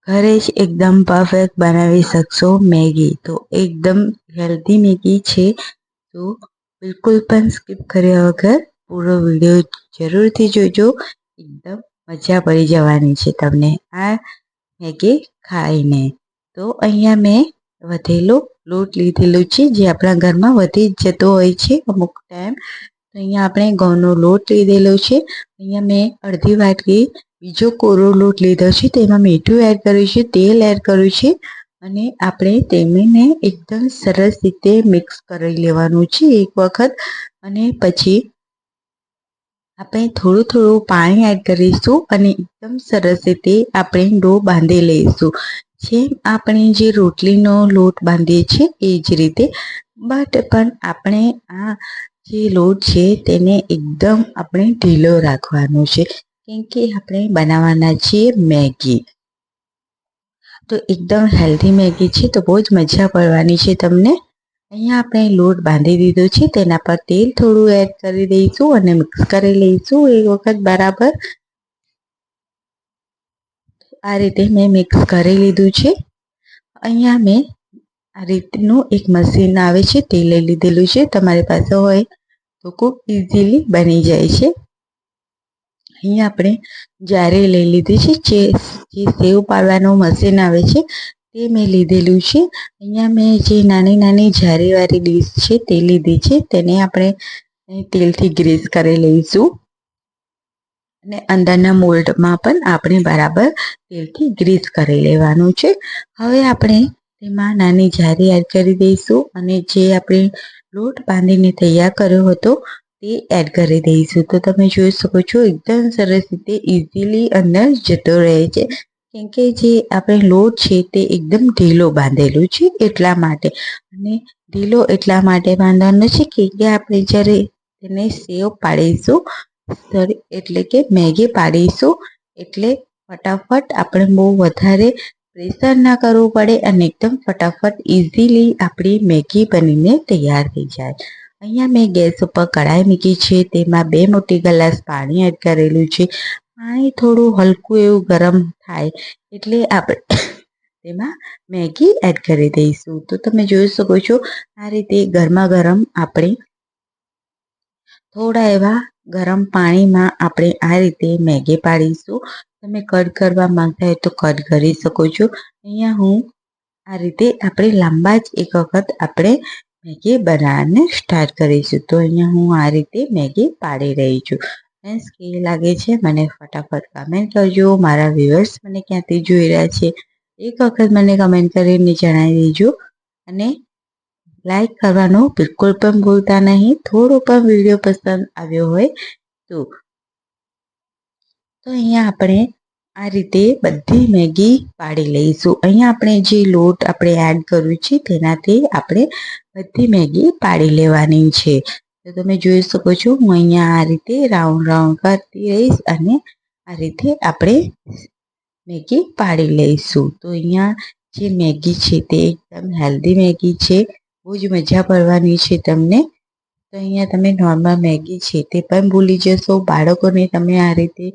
ઘરે જ એકદમ પરફેક્ટ બનાવી શકશો મેગી. તો એકદમ હેલ્ધી મેગી છે. તો બિલકુલ પણ સ્કીપ કર્યા વગર પૂરો વિડીયો જરૂરથી જોજો. એકદમ મજા પડી જવાની છે તમને આ મેગી ખાઈને. તો અહીંયા મેં વધેલો લોટ લીધેલો છે, જે આપણા ઘરમાં વધી જ જતો હોય છે અમુક ટાઈમ. તો અહીંયા આપણે ઘઉંનો લોટ લીધેલો છે. અહીંયા મેં અડધી વાટકી બીજો કોરો લોટ લીધો છે. તેમાં મીઠું એડ કર્યું છે, તેલ એડ કર્યું છે અને આપણે તેમને એકદમ સરસ રીતે મિક્સ કરી લેવાનું છે એક વખત. અને પછી આપણે થોડું થોડું પાણી એડ કરીશું અને એકદમ સરસ રીતે આપણે ડો બાંધી લઈશું. જેમ આપણે જે રોટલીનો લોટ બાંધીએ છીએ એ જ રીતે. પણ આપણે આ જે લોટ છે તેને એકદમ આપણે ઢીલો રાખવાનો છે, કેમ કે આપણે બનાવવાના છીએ મેગી. તો એકદમ હેલ્ધી મેગી છે, તો બહુ જ મજા પડવાની છે તમને. અહીંયા આપણે લોટ બાંધી દીધો છે, તેના પર તેલ થોડું એડ કરી દઈશું અને મિક્સ કરી લઈશું એક વખત બરાબર. આ રીતે મેં મિક્સ કરી લીધું છે. અહીંયા મેં આ રીતનું એક મશીન આવે છે તે લઈ લીધેલું છે. તમારી પાસે હોય તો ખૂબ ઇઝીલી બની જાય છે. અહીંયા આપણે જારે લઈ લીધી છે, જે સેવ પાડવાનું મશીન આવે છે તે મેં લીધેલું છે. અહીંયા મેં જે નાની નાની જારીવાળી ડીશ છે તે લીધી છે. તેને આપણે તેલથી ગ્રીસ કરી લઈશું અને અંદરના મોલ્ડમાં પણ આપણે બરાબર તેલથી ગ્રીસ કરી લેવાનું છે. હવે આપણે તેમાં નાની જારી એડ કરી દઈશું અને જે આપણે લોટ બાંધીને તૈયાર કર્યો હતો તે એડ કરી દઈશું. તો તમે જોઈ શકો છો એકદમ સરસ રીતે ઇઝીલી અંદર જતો રહે છે, કેમ કે જે આપણે લોટ છે તે એકદમ ઢીલો બાંધેલું છે એટલા માટે. અને ઢીલો એટલા માટે બાંધવાનો છે કે આપણે જ્યારે તેને સેવ પાડીશું, એટલે કે મેગી પાડીશું, એટલે ફટાફટ આપણે બહુ વધારે પ્રેશર ના કરવું પડે અને એકદમ ફટાફટ ઇઝીલી આપણી મેગી બનીને તૈયાર થઈ જાય. અહીંયા મેં ગેસ ઉપર કઢાઈ મૂકી છે, તેમાં 2 મોટી ગ્લાસ પાણી એડ કરેલું છે. પાણી થોડું હલકું એવું ગરમ થાય એટલે આપણે તેમાં મેગી એડ કરી દઈશું. તો તમે જોઈ શકો છો આ રીતે ગરમા ગરમ આપણે થોડા એવા ગરમ પાણીમાં આપણે આ રીતે મેગી પાડીશું. તમે કટ કરવા માંગતા હોય તો કટ કરી શકો છો. અહીંયા હું આ રીતે આપણે લાંબા જ એક વખત આપણે મેગી બનાવવાને સ્ટાર્ટ કરીશું. તો અહીંયા હું આ રીતે મેગી પાડી રહી છું. ફ્રેન્ડ્સ, કેવી લાગે છે મને ફટાફટ કમેન્ટ કરજો. મારા વ્યુઅર્સ મને ક્યાંથી જોઈ રહ્યા છે એક વખત મને કમેન્ટ કરીને જણાવી દેજો. અને લાઈક કરવાનું બિલકુલ પણ ભૂલતા નહીં. થોડો પણ વિડીયો પસંદ આવ્યો હોય તો અહીંયા આપણે આ રીતે બધી મેગી પાડી લઈશું. અહીંયા આપણે જે લોટ આપણે એડ કર્યું છે તેનાથી આપણે બધી મેગી પાડી લેવાની છે. તો તમે જોઈ શકો છો હું અહીંયા આ રીતે રાઉન્ડ રાઉન્ડ કરતી રહીશ અને આ રીતે આપણે મેગી પાડી લઈશું. તો અહીંયા જે મેગી છે તે એકદમ હેલ્ધી મેગી છે, બહુ જ મજા પડવાની છે તમને. તો અહીંયા તમે નોર્મલ મેગી છે તે પણ ભૂલી જશો. બાળકોને તમે આ રીતે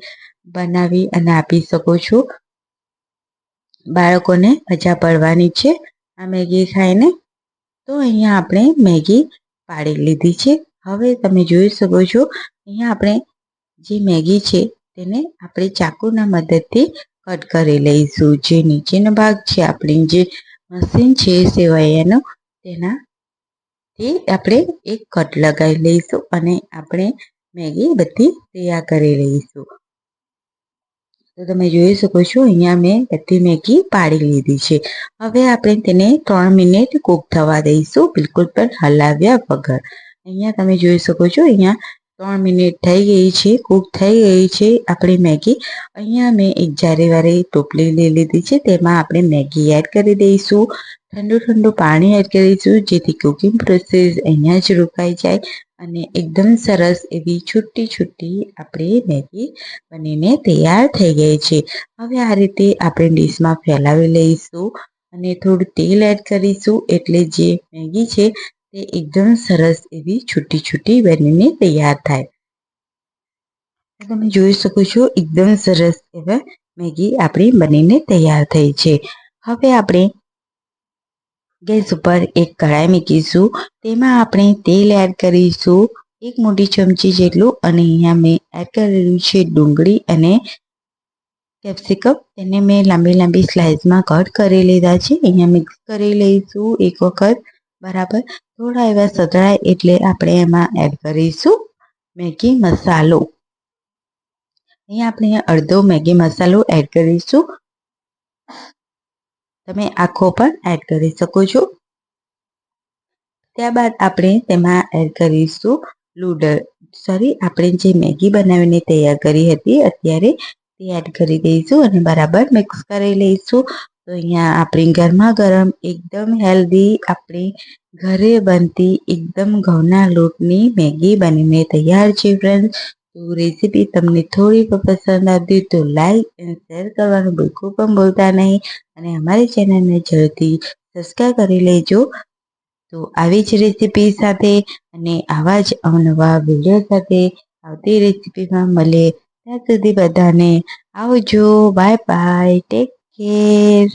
બનાવી અને આપી શકો છો. બાળકોને મજા પડવાની છે આ મેગી ખાઈને. તો અહીંયા આપણે મેગી પાડી લીધી છે. હવે તમે જોઈ શકો છો અહીંયા આપણે જે મેગી છે તેને આપણે ચાકુના મદદથી કટ કરી લઈશું. જે નીચેનો ભાગ છે આપણી જે મશીન છે સેવૈયાનો, તેનાથી આપણે એક કટ લગાવી લઈશું અને આપણે મેગી બધી તૈયાર કરી લઈશું. તો તમે જોઈ શકો છો અહીંયા મેં બધી મેગી પાડી લીધી છે. હવે આપણે તેને 3 મિનિટ કૂક થવા દઈશું, બિલકુલ પણ હલાવ્યા વગર. અહીંયા તમે જોઈ શકો છો અહીંયા 3 મિનિટ થઈ ગઈ છે, કૂક થઈ ગઈ છે આપણી મેગી. અહીંયા મેં એક જારીવાળી ટોપલી લઈ લીધી છે, તેમાં આપણે મેગી એડ કરી દઈશું. ઠંડુ ઠંડુ પાણી એડ કરીશું, જેથી કુકિંગ પ્રોસેસ અહીંયા જ રોકાઈ જાય અને એકદમ સરસ એવી છૂટી છૂટી આપણી મેગી બનીને તૈયાર થઈ ગઈ છે. હવે આ રીતે આપણે ડીશમાં ફેલાવી લઈશું અને થોડું તેલ એડ કરીશું, એટલે જે મેગી છે તે એકદમ સરસ એવી છૂટી છૂટી બનીને તૈયાર થાય. તમે જોઈ શકો છો એકદમ સરસ એવા મેગી આપણી બનીને તૈયાર થઈ છે. હવે આપણે ગેસ ઉપર એક કઢાઈ મૂકીશું. તેમાં આપણે તેલ એડ કરીશું 1 મોટી ચમચી જેટલું, અને અહીંયા મેં એડ કરેલું છે ડુંગળી અને કેપ્સિકમ. તેને મેં લાંબી લાંબી સ્લાઇસમાં કટ કરી લીધા છે. અહીંયા મિક્સ કરી લઈશું એક વખત બરાબર. થોડા એવા સતળાય એટલે આપણે એમાં એડ કરીશું મેગી મસાલો. અહીંયા આપણે અડધો મેગી મસાલો એડ કરીશું. તમે આખો પણ એડ કરી શકો છો. ત્યારબાદ આપણે તેમાં એડ કરીશું આપણે જે મેગી બનાવીને તૈયાર કરી હતી અત્યારે તે એડ કરી દઈશું અને બરાબર મિક્સ કરી લઈશું. તો અહીંયા આપણી ગરમા ગરમ એકદમ હેલ્ધી આપણી ઘરે બનતી એકદમ ઘઉંના લોટની મેગી બનીને તૈયાર છે ફ્રેન્ડ્સ. તો રેસીપી તમને થોડી પણ પસંદ આવતી તો લાઈક અને શેર કરવાનું બિલકુલ પણ ભૂલતા નહીં, અને અમારી ચેનલને જલ્દી સબસ્ક્રાઈબ કરી લેજો. તો આવી જ રેસીપી સાથે અને આવા જ અવનવા વિડીયો સાથે આવતી રેસીપીમાં મળે. ત્યાં સુધી બધાને આવજો. Bye bye. Take care.